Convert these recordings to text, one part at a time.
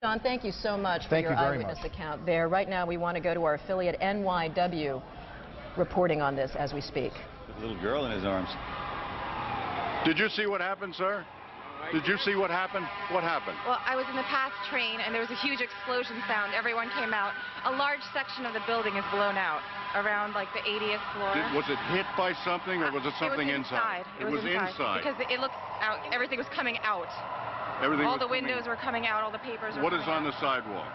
John, thank you so much for your eyewitness account there. Right now, we want to go to our affiliate NYW reporting on this as we speak. With a little girl in his arms. Did you see what happened, sir? Did you see what happened? What happened? Well, I was in the past train, and there was a huge explosion sound. Everyone came out. A large section of the building is blown out, around like the 80th floor. Was it hit by something, or was it something inside? It was inside. Because it looked out, everything was coming out. All the windows were coming out, all the papers were coming out. What is on the sidewalk?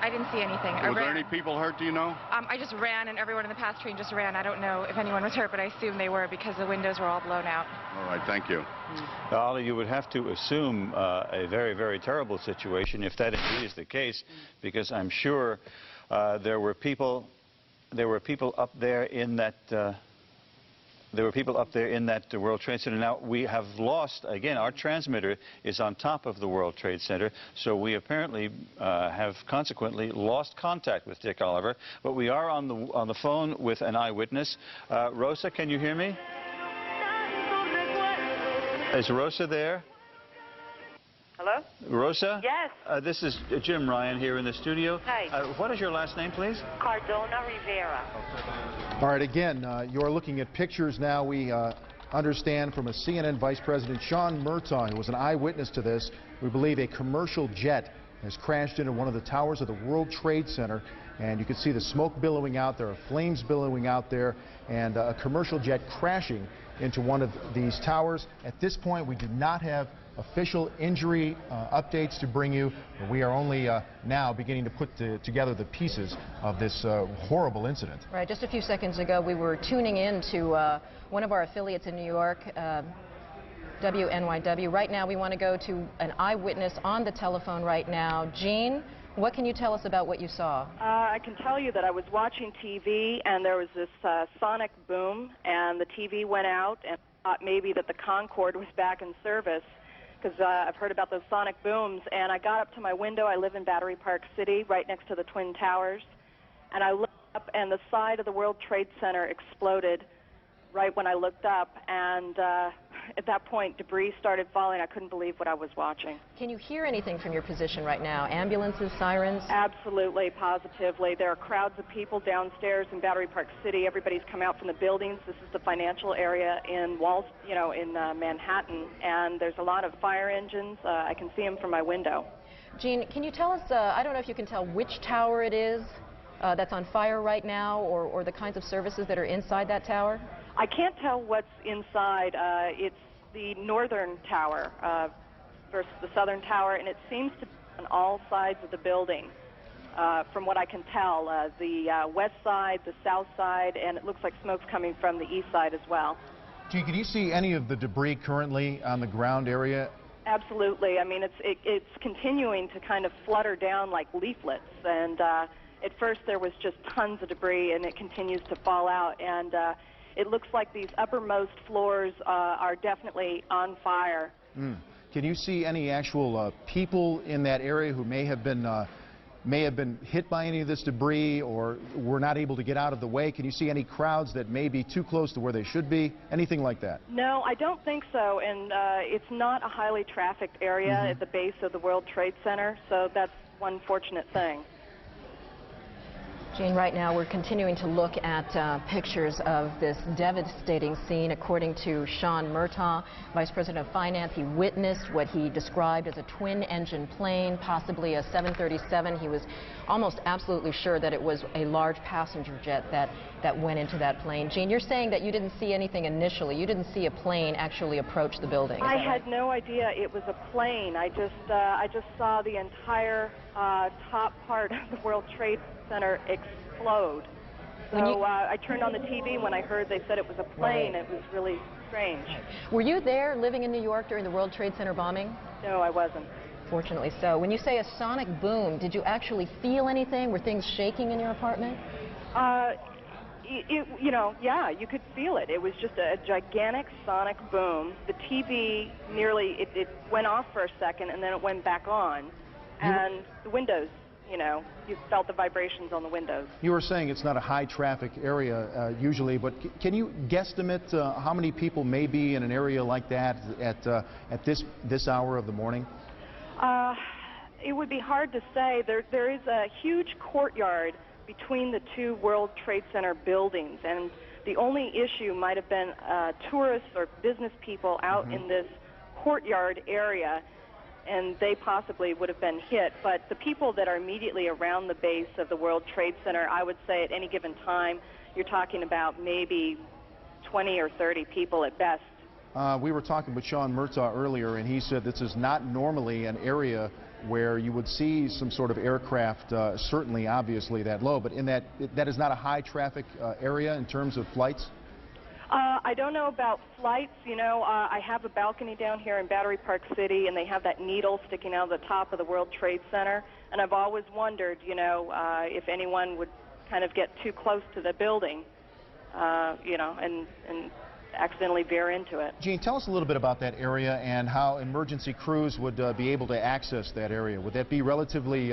I didn't see anything. Was there any people hurt, do you know? I just ran, and everyone in the past train just ran. I don't know if anyone was hurt, but I assume they were because the windows were all blown out. All right, thank you. Ollie, you would have to assume a very, very terrible situation if that indeed is the case, because I'm sure there were people up there in that World Trade Center. Now, we have lost, again, our transmitter is on top of the World Trade Center, so we apparently have consequently lost contact with Dick Oliver, but we are on the phone with an eyewitness. Rosa, can you hear me? Is Rosa there? Hello? Rosa? Yes. This is Jim Ryan here in the studio. Hi. What is your last name, please? Cardona Rivera. All right, again, you're looking at pictures now. We understand from a CNN Vice President, Sean Murtaugh, who was an eyewitness to this. We believe a commercial jet has crashed into one of the towers of the World Trade Center, and you can see the smoke billowing out there, flames billowing out there, and a commercial jet crashing into one of these towers. At this point, we do not have official injury updates to bring you. We are only now beginning to put together the pieces of this horrible incident. Right, just a few seconds ago, we were tuning in to one of our affiliates in New York, WNYW. Right now, we want to go to an eyewitness on the telephone right now. Jean, what can you tell us about what you saw? I can tell you that I was watching TV, and there was this sonic boom, and the TV went out, and I thought maybe that the Concorde was back in service, because I've heard about those sonic booms, and I got up to my window. I live in Battery Park City, right next to the Twin Towers, and I looked up, and the side of the World Trade Center exploded right when I looked up, and at that point, debris started falling. I couldn't believe what I was watching. Can you hear anything from your position right now? Ambulances, sirens? Absolutely, positively. There are crowds of people downstairs in Battery Park City. Everybody's come out from the buildings. This is the financial area in Manhattan, and there's a lot of fire engines. I can see them from my window. Jean, can you tell us, I don't know if you can tell which tower it is that's on fire right now, or the kinds of services that are inside that tower? I can't tell what's inside. It's the northern tower versus the southern tower, and it seems to be on all sides of the building. From what I can tell, the west side, the south side, and it looks like smoke's coming from the east side as well. Gee, can you see any of the debris currently on the ground area? Absolutely. I mean, it's continuing to kind of flutter down like leaflets, and at first there was just tons of debris, and it continues to fall out, and it looks like these uppermost floors are definitely on fire. Can you see any actual people in that area who may have been hit by any of this debris, or were not able to get out of the way? Can you see any crowds that may be too close to where they should be? Anything like that? No, I don't think so, and it's not a highly trafficked area at the base of the World Trade Center, so that's one fortunate thing. Jean, right now we're continuing to look at pictures of this devastating scene. According to Sean Murtaugh, Vice President of Finance, he witnessed what he described as a twin-engine plane, possibly a 737. He was almost absolutely sure that it was a large passenger jet that went into that plane. Jean, you're saying that you didn't see anything initially. You didn't see a plane actually approach the building. I had no idea it was a plane. I just saw the entire top part of the World Trade Center explode. So I turned on the TV when I heard they said it was a plane. It was really strange. Were you there living in New York during the World Trade Center bombing? No, I wasn't. Fortunately so. When you say a sonic boom, did you actually feel anything? Were things shaking in your apartment? Yeah, you could feel it. It was just a gigantic sonic boom. The TV it went off for a second, and then it went back on. And the windows, you felt the vibrations on the windows. You were saying it's not a high traffic area usually, but can you guesstimate how many people may be in an area like that at this hour of the morning? It would be hard to say. There is a huge courtyard between the two World Trade Center buildings, and the only issue might have been tourists or business people out in this courtyard area, and they possibly would have been hit. But the people that are immediately around the base of the World Trade Center, I would say at any given time, you're talking about maybe 20 or 30 people at best. We were talking with Sean Murtaugh earlier, and he said this is not normally an area where you would see some sort of aircraft, certainly, obviously, that low, but in that is not a high traffic area in terms of flights? I don't know about flights. You know, I have a balcony down here in Battery Park City, and they have that needle sticking out of the top of the World Trade Center, and I've always wondered, you know, if anyone would kind of get too close to the building, you know, and accidentally veer into it. Gene, tell us a little bit about that area and how emergency crews would be able to access that area. Would that be relatively